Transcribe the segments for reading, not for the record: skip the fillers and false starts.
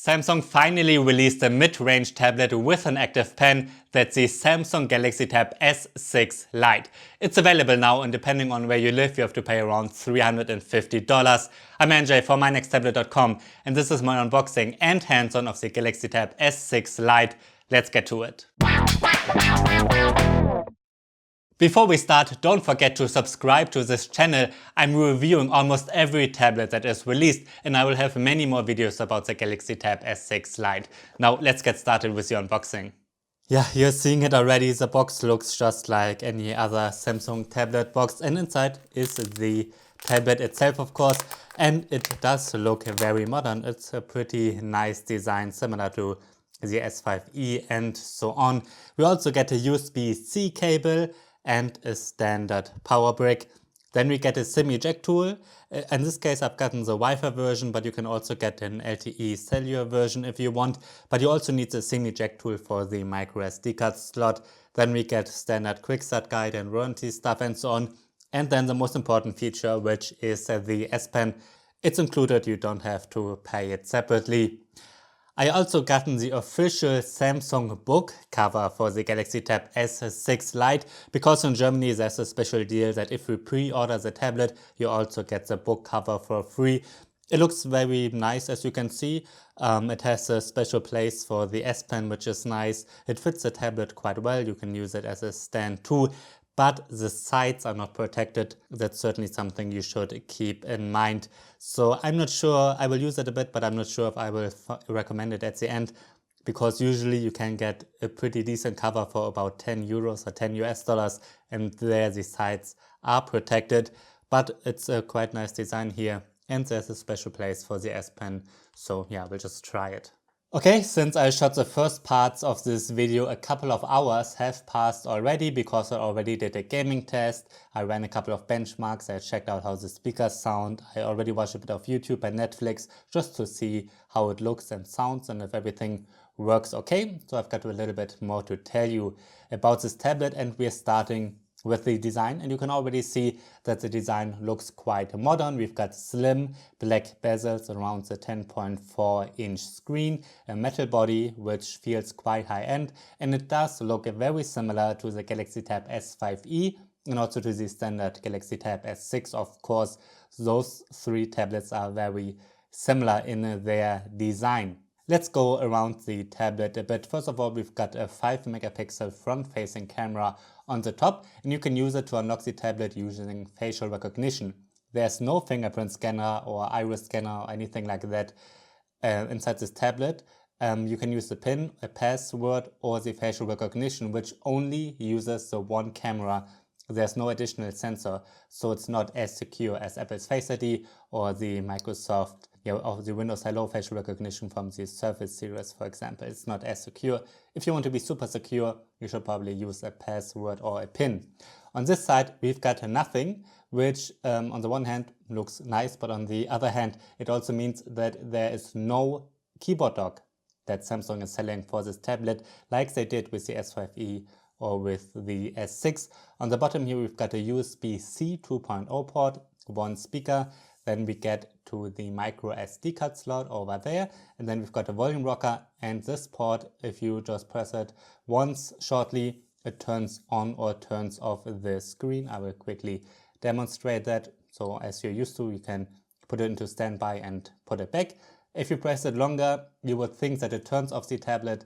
Samsung finally released a mid-range tablet with an active pen. That's the Samsung Galaxy Tab S6 Lite. It's available now, and depending on where you live, you have to pay around $350. I'm NJ for MyNextTablet.com, and this is my unboxing and hands-on of the Galaxy Tab S6 Lite. Let's get to it. Before we start, don't forget to subscribe to this channel. I'm reviewing almost every tablet that is released, and I will have many more videos about the Galaxy Tab S6 Lite. Now let's get started with the unboxing. Yeah, you're seeing it already. The box looks just like any other Samsung tablet box, and inside is the tablet itself, of course, and it does look very modern. It's a pretty nice design, similar to the S5e and so on. We also get a USB-C cable and a standard power brick. Then we get a SIM eject tool. In this case I've gotten the Wi-Fi version, but you can also get an LTE cellular version if you want. But you also need the SIM eject tool for the micro SD card slot. Then we get standard quick start guide and warranty stuff and so on. And then the most important feature, which is the S Pen. It's included, you don't have to pay it separately. I also gotten the official Samsung book cover for the Galaxy Tab S6 Lite, because in Germany there's a special deal that if you pre-order the tablet, you also get the book cover for free. It looks very nice, as you can see. It has a special place for the S Pen, which is nice. It fits the tablet quite well. You can use it as a stand too. But the sides are not protected. That's certainly something you should keep in mind. So I'm not sure, I will use it a bit, but I'm not sure if I will recommend it at the end, because usually you can get a pretty decent cover for about 10 euros or 10 US dollars, and there the sides are protected. But it's a quite nice design here, and there's a special place for the S Pen. So yeah, we'll just try it. Okay, since I shot the first parts of this video, a couple of hours have passed already, because I already did a gaming test. I ran a couple of benchmarks, I checked out how the speakers sound. I already watched a bit of YouTube and Netflix just to see how it looks and sounds and if everything works okay. So I've got a little bit more to tell you about this tablet, and we're starting with the design, and you can already see that the design looks quite modern. We've got slim black bezels around the 10.4-inch screen, a metal body which feels quite high-end, and it does look very similar to the Galaxy Tab S5e and also to the standard Galaxy Tab S6. Of course, those three tablets are very similar in their design. Let's go around the tablet a bit. First of all, we've got a 5-megapixel front-facing camera on the top, and you can use it to unlock the tablet using facial recognition. There's no fingerprint scanner or iris scanner or anything like that inside this tablet. You can use the PIN, a password, or the facial recognition, which only uses the one camera. There's no additional sensor, so it's not as secure as Apple's Face ID or the Microsoft, or the Windows Hello facial recognition from the Surface series, for example. It's not as secure. If you want to be super secure, you should probably use a password or a PIN. On this side, we've got nothing, which on the one hand looks nice, but on the other hand, it also means that there is no keyboard dock that Samsung is selling for this tablet, like they did with the S5e or with the S6. On the bottom here, we've got a USB-C 2.0 port, one speaker. Then we get to the micro SD card slot over there, and then we've got a volume rocker, and this port, if you just press it once shortly, it turns on or turns off the screen. I will quickly demonstrate that. So as you're used to, you can put it into standby and put it back. If you press it longer, you would think that it turns off the tablet,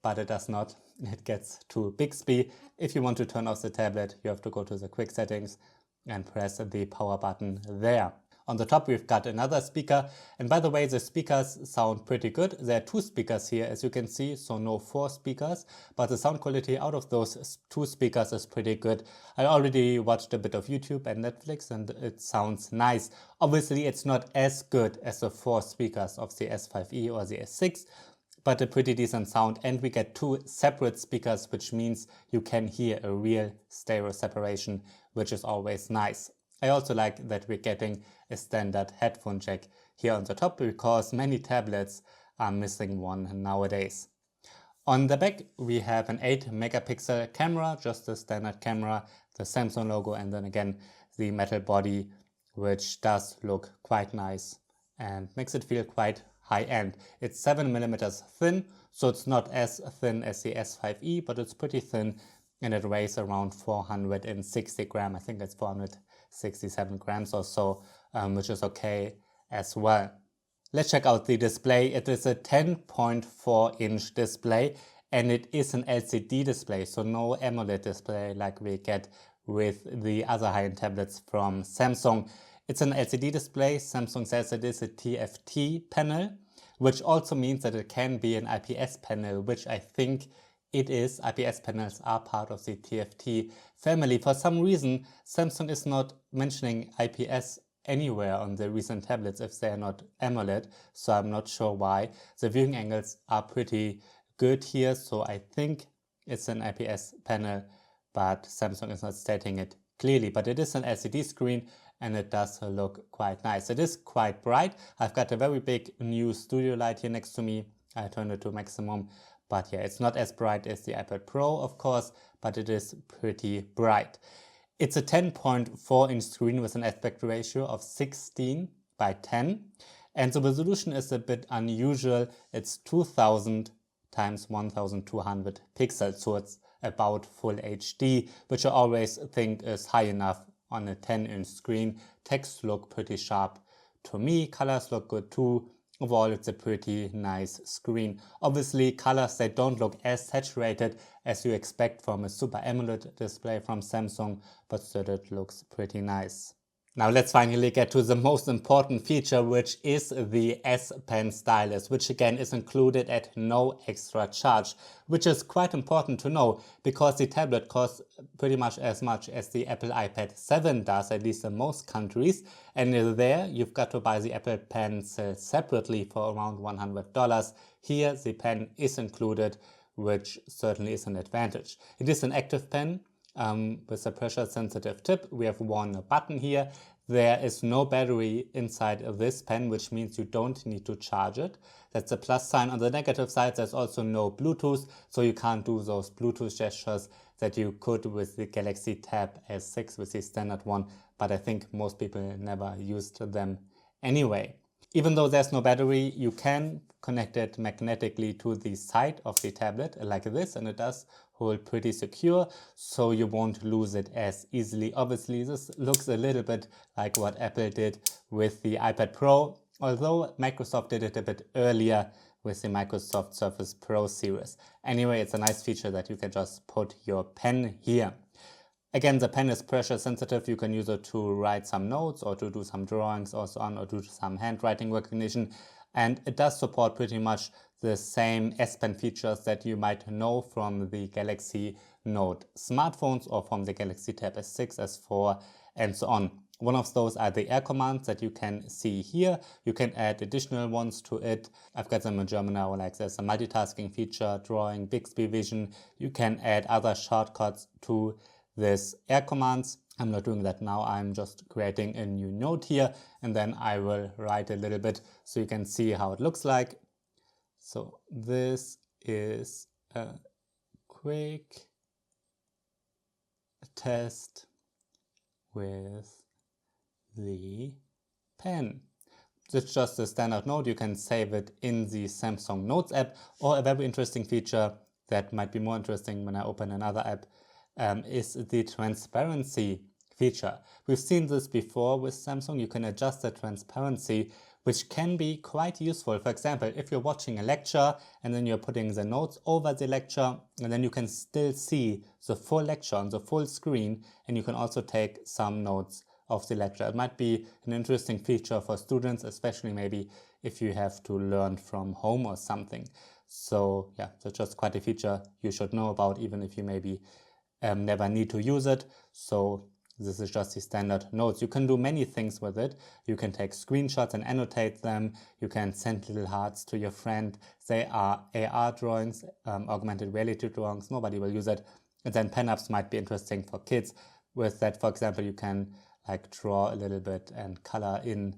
but it does not. It gets to Bixby. If you want to turn off the tablet, you have to go to the quick settings and press the power button there. On the top, we've got another speaker, and by the way, the speakers sound pretty good. There are two speakers here, as you can see, so no 4 speakers, but the sound quality out of those 2 speakers is pretty good. I already watched a bit of YouTube and Netflix, and it sounds nice. Obviously, it's not as good as the 4 speakers of the S5e or the S6, but a pretty decent sound, and we get 2 separate speakers, which means you can hear a real stereo separation, which is always nice. I also like that we're getting a standard headphone jack here on the top, because many tablets are missing one nowadays. On the back, we have an 8-megapixel camera, just a standard camera, the Samsung logo, and then again the metal body, which does look quite nice and makes it feel quite high-end. It's 7mm thin, so it's not as thin as the S5e, but it's pretty thin, and it weighs around 460 grams. I think it's 467 grams or so, which is okay as well. Let's check out the display. It is a 10.4-inch display, and it is an LCD display, so no AMOLED display like we get with the other high-end tablets from Samsung. It's an LCD display. Samsung says it is a TFT panel, which also means that it can be an IPS panel, which I think it is. IPS panels are part of the TFT family. For some reason, Samsung is not mentioning IPS anywhere on the recent tablets if they are not AMOLED, so I'm not sure why. The viewing angles are pretty good here, so I think it's an IPS panel, but Samsung is not stating it clearly. But it is an LCD screen, and it does look quite nice. It is quite bright. I've got a very big new studio light here next to me. I turned it to maximum, but yeah, it's not as bright as the iPad Pro, of course, but it is pretty bright. It's a 10.4-inch screen with an aspect ratio of 16:10, and the resolution is a bit unusual. It's 2000 times 1200 pixels, so it's about full HD, which I always think is high enough on a 10-inch screen. Text look pretty sharp to me, colors look good too. Overall, it's a pretty nice screen. Obviously, colors, they don't look as saturated as you expect from a Super AMOLED display from Samsung, but still it looks pretty nice. Now let's finally get to the most important feature, which is the S Pen stylus, which again is included at no extra charge, which is quite important to know because the tablet costs pretty much as the Apple iPad 7 does, at least in most countries, and there you've got to buy the Apple Pencil separately for around $100. Here the pen is included, which certainly is an advantage. It is an active pen with a pressure sensitive tip. We have one button here. There is no battery inside this pen, which means you don't need to charge it. That's a plus sign. On the negative side, there's also no Bluetooth, so you can't do those Bluetooth gestures that you could with the Galaxy Tab S6, with the standard one, but I think most people never used them anyway. Even though there's no battery, you can connect it magnetically to the side of the tablet like this, and it does hold pretty secure, so you won't lose it as easily. Obviously, this looks a little bit like what Apple did with the iPad Pro, although Microsoft did it a bit earlier with the Microsoft Surface Pro series. Anyway, it's a nice feature that you can just put your pen here. Again, the pen is pressure sensitive. You can use it to write some notes or to do some drawings or so on, or do some handwriting recognition. And it does support pretty much the same S Pen features that you might know from the Galaxy Note smartphones or from the Galaxy Tab S6, S4, and so on. One of those are the air commands that you can see here. You can add additional ones to it. I've got them in German now, like there's a multitasking feature, drawing, Bixby Vision. You can add other shortcuts to this air commands. I'm not doing that now. I'm just creating a new note here, and then I will write a little bit so you can see how it looks like. So this is a quick test with the pen. It's just a standard note. You can save it in the Samsung Notes app, or a very interesting feature that might be more interesting when I open another app is the transparency feature. We've seen this before with Samsung. You can adjust the transparency, which can be quite useful. For example, if you're watching a lecture and then you're putting the notes over the lecture, and then you can still see the full lecture on the full screen, and you can also take some notes of the lecture. It might be an interesting feature for students, especially maybe if you have to learn from home or something. So yeah, that's just quite a feature you should know about, even if you maybe never need to use it. So this is just the standard notes. You can do many things with it. You can take screenshots and annotate them. You can send little hearts to your friend. They are AR drawings, augmented reality drawings. Nobody will use it. And then pen apps might be interesting for kids. With that, for example, you can like draw a little bit and color in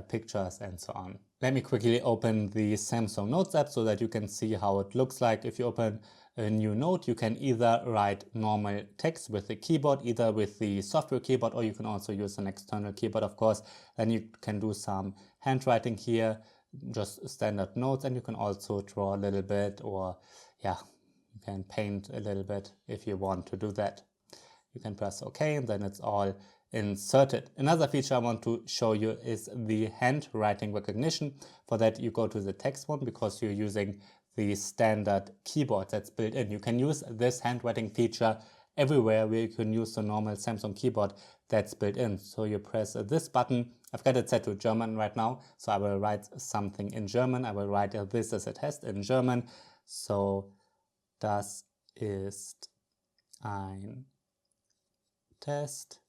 pictures and so on. Let me quickly open the Samsung Notes app so that you can see how it looks like. If you open a new note, you can either write normal text with the keyboard, either with the software keyboard, or you can also use an external keyboard, of course. Then you can do some handwriting here. just standard notes, and you can also draw a little bit, or yeah, you can paint a little bit if you want to do that. You can press OK, and then it's all inserted. Another feature I want to show you is the handwriting recognition. For that, you go to the text one because you're using the standard keyboard that's built in. You can use this handwriting feature everywhere where you can use the normal Samsung keyboard that's built in. So you press this button. I've got it set to German right now, so I will write something in German. I will write this as a test in German. So, das ist ein Test.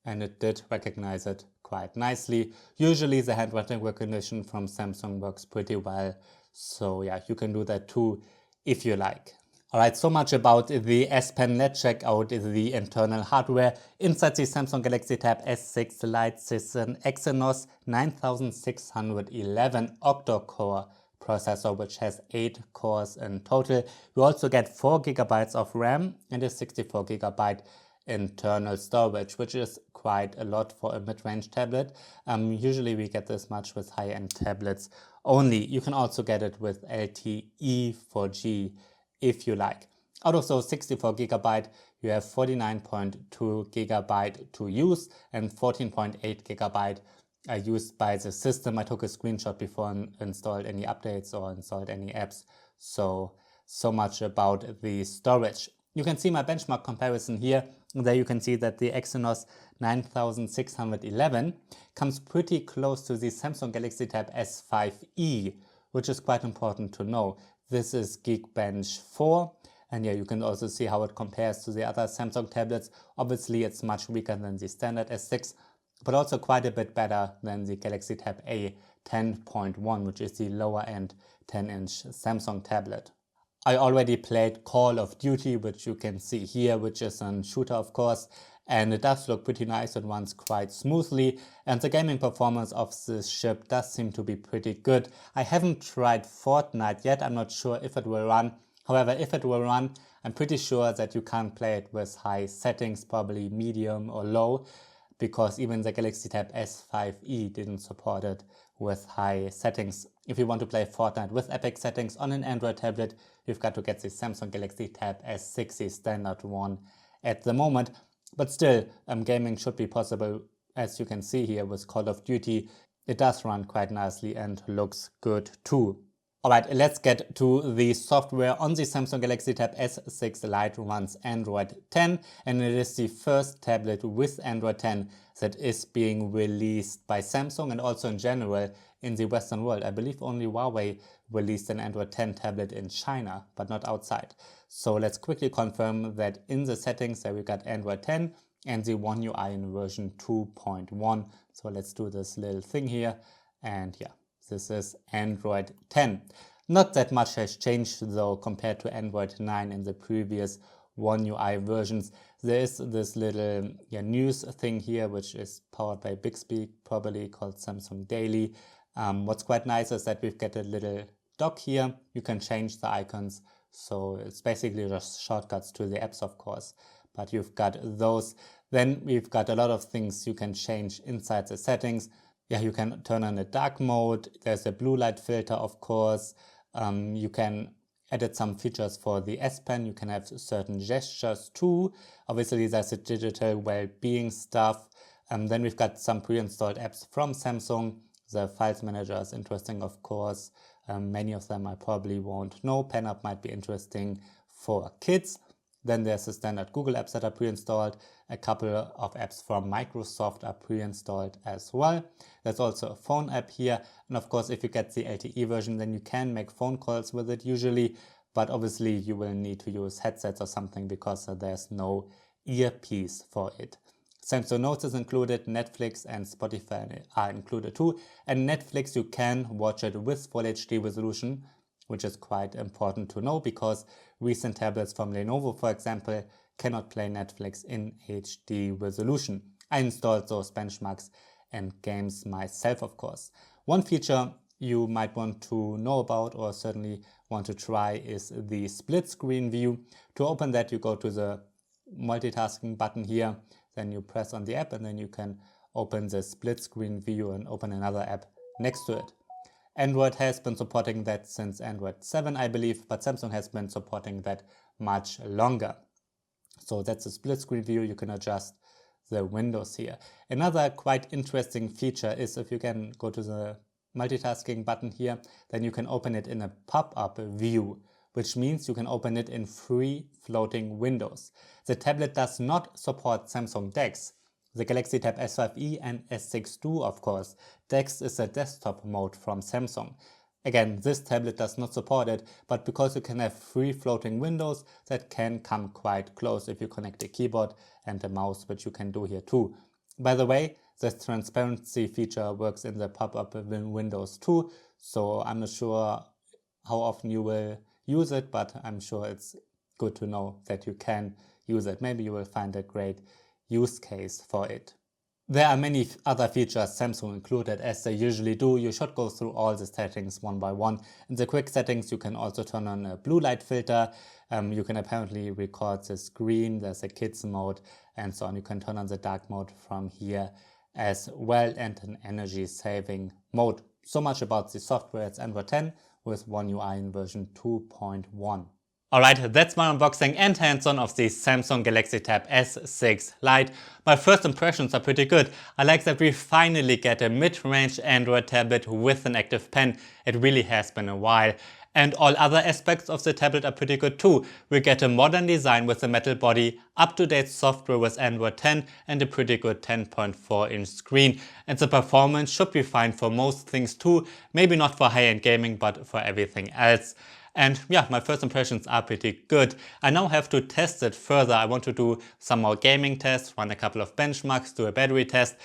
And it did recognize it quite nicely. Usually the handwriting recognition from Samsung works pretty well. So yeah, you can do that too if you like. Alright, so much about the S Pen. Let's check out the internal hardware. Inside the Samsung Galaxy Tab S6 Lite is an Exynos 9611 octa-core processor, which has 8 cores in total. We also get 4 GB of RAM and a 64 GB internal storage, which is quite a lot for a mid-range tablet. Usually we get this much with high-end tablets only. You can also get it with LTE 4G if you like. Out of those 64 GB, you have 49.2 GB to use and 14.8 GB are used by the system. I took a screenshot before I installed any updates or installed any apps. So much about the storage. You can see my benchmark comparison here. There you can see that the Exynos 9611 comes pretty close to the Samsung Galaxy Tab S5e, which is quite important to know. This is Geekbench 4, and yeah, you can also see how it compares to the other Samsung tablets. Obviously, it's much weaker than the standard S6, but also quite a bit better than the Galaxy Tab A 10.1, which is the lower end 10-inch Samsung tablet. I already played Call of Duty, which you can see here, which is a shooter of course, and it does look pretty nice. It runs quite smoothly, and the gaming performance of this chip does seem to be pretty good. I haven't tried Fortnite yet. I'm not sure if it will run. However, if it will run, I'm pretty sure that you can't play it with high settings, probably medium or low, because even the Galaxy Tab S5e didn't support it with high settings. If you want to play Fortnite with epic settings on an Android tablet, you've got to get the Samsung Galaxy Tab S6, the standard one at the moment. But still, gaming should be possible. As you can see here with Call of Duty, it does run quite nicely and looks good too. Alright, let's get to the software. On the Samsung Galaxy Tab S6 Lite runs Android 10, and it is the first tablet with Android 10 that is being released by Samsung and also in general in the Western world. I believe only Huawei released an Android 10 tablet in China, but not outside. So let's quickly confirm that in the settings there we got Android 10 and the One UI in version 2.1. So let's do this little thing here, and yeah. This is Android 10. Not that much has changed though compared to Android 9 in the previous One UI versions. There is this little news thing here, which is powered by Bixby, probably called Samsung Daily. What's quite nice is that we've got a little dock here. You can change the icons, so it's basically just shortcuts to the apps, of course. But you've got those. Then we've got a lot of things you can change inside the settings. Yeah, you can turn on a dark mode. There's a blue light filter, of course. You can edit some features for the S Pen. You can have certain gestures too. Obviously, there's a digital well-being stuff. Then we've got some pre-installed apps from Samsung. The Files Manager is interesting, of course. Many of them I probably won't know. PenUp might be interesting for kids. Then there's the standard Google apps that are pre-installed. A couple of apps from Microsoft are pre-installed as well. There's also a phone app here. And of course, if you get the LTE version, then you can make phone calls with it usually. But obviously, you will need to use headsets or something because there's no earpiece for it. Samsung Notes is included, Netflix and Spotify are included too. And Netflix, you can watch it with Full HD resolution, which is quite important to know because recent tablets from Lenovo, for example, cannot play Netflix in HD resolution. I installed those benchmarks and games myself, of course. One feature you might want to know about or certainly want to try is the split screen view. To open that, you go to the multitasking button here, then you press on the app and then you can open the split screen view and open another app next to it. Android has been supporting that since Android 7, I believe, but Samsung has been supporting that much longer. So that's a split screen view. You can adjust the windows here. Another quite interesting feature is if you can go to the multitasking button here, then you can open it in a pop-up view, which means you can open it in free floating windows. The tablet does not support Samsung DeX. The Galaxy Tab S5e and S6 do, of course. DeX is a desktop mode from Samsung. Again, this tablet does not support it, but because you can have free floating windows, that can come quite close if you connect a keyboard and a mouse, which you can do here too. By the way, the transparency feature works in the pop-up windows too, so I'm not sure how often you will use it, but I'm sure it's good to know that you can use it. Maybe you will find a great use case for it. There are many other features Samsung included, as they usually do. You should go through all the settings one by one. In the quick settings, you can also turn on a blue light filter. You can apparently record the screen. There's a kids mode and so on. You can turn on the dark mode from here as well, and an energy saving mode. So much about the software. It's Android 10 with One UI in version 2.1. Alright, that's my unboxing and hands-on of the Samsung Galaxy Tab S6 Lite. My first impressions are pretty good. I like that we finally get a mid-range Android tablet with an active pen. It really has been a while. And all other aspects of the tablet are pretty good too. We get a modern design with a metal body, up-to-date software with Android 10 and a pretty good 10.4-inch screen. And the performance should be fine for most things too. Maybe not for high-end gaming, but for everything else. And yeah, my first impressions are pretty good. I now have to test it further. I want to do some more gaming tests, run a couple of benchmarks, do a battery test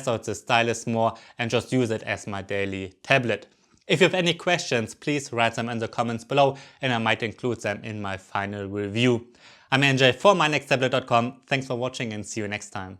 out the stylus more, and just use it as my daily tablet. If you have any questions, please write them in the comments below and I might include them in my final review. I'm NJ for mynexttablet.com. Thanks for watching and see you next time.